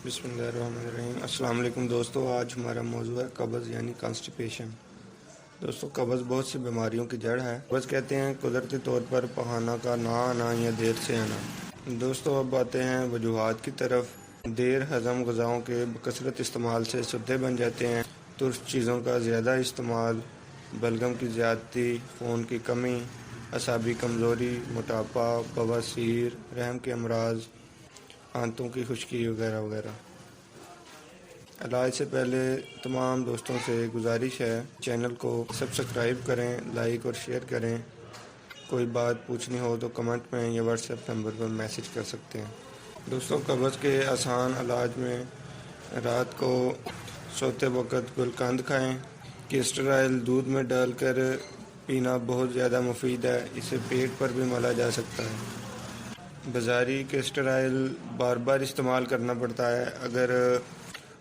بسم اللہ الرحمن الرحیم۔ السلام علیکم دوستو، آج ہمارا موضوع ہے قبض یعنی کانسٹیپیشن۔ دوستو، قبض بہت سی بیماریوں کی جڑ ہے۔ قبض کہتے ہیں قدرتی طور پر پخانہ کا نہ آنا یا دیر سے آنا۔ دوستو، اب آتے ہیں وجوہات کی طرف۔ دیر ہضم غذاؤں کے بکثرت استعمال سے سدے بن جاتے ہیں، ترش چیزوں کا زیادہ استعمال، بلغم کی زیادتی، خون کی کمی، اعصابی کمزوری، موٹاپا، بواسیر، رحم کے امراض، آنتوں کی خشکی وغیرہ وغیرہ۔ علاج سے پہلے تمام دوستوں سے گزارش ہے چینل کو سبسکرائب کریں، لائک اور شیئر کریں۔ کوئی بات پوچھنی ہو تو کمنٹ میں یا واٹس ایپ نمبر پر میسج کر سکتے ہیں۔ دوستوں، قبض کے آسان علاج میں رات کو سوتے وقت گلقند کھائیں۔ کیسٹر آئل دودھ میں ڈال کر پینا بہت زیادہ مفید ہے، اسے پیٹ پر بھی ملا جا سکتا ہے۔ بازاری کیسٹر آئل بار بار استعمال کرنا پڑتا ہے، اگر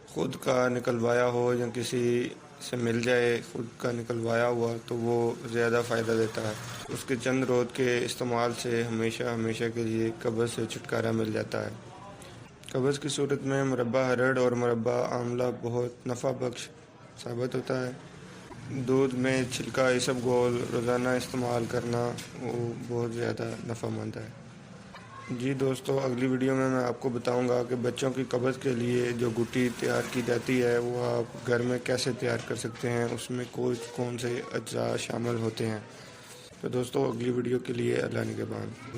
خود کا نکلوایا ہو یا کسی سے مل جائے خود کا نکلوایا ہوا تو وہ زیادہ فائدہ دیتا ہے۔ اس کے چند روز کے استعمال سے ہمیشہ کے لیے قبض سے چھٹکارا مل جاتا ہے۔ قبض کی صورت میں مربع ہرڑ اور مربع آملہ بہت نفع بخش ثابت ہوتا ہے۔ دودھ میں چھلکا اسبگول روزانہ استعمال کرنا وہ بہت زیادہ نفع مند ہے۔ جی دوستو، اگلی ویڈیو میں آپ کو بتاؤں گا کہ بچوں کی قبض کے لیے جو گٹی تیار کی جاتی ہے وہ آپ گھر میں کیسے تیار کر سکتے ہیں، اس میں کون سے اجزاء شامل ہوتے ہیں۔ تو دوستو، اگلی ویڈیو کے لیے اللہ نگہبان۔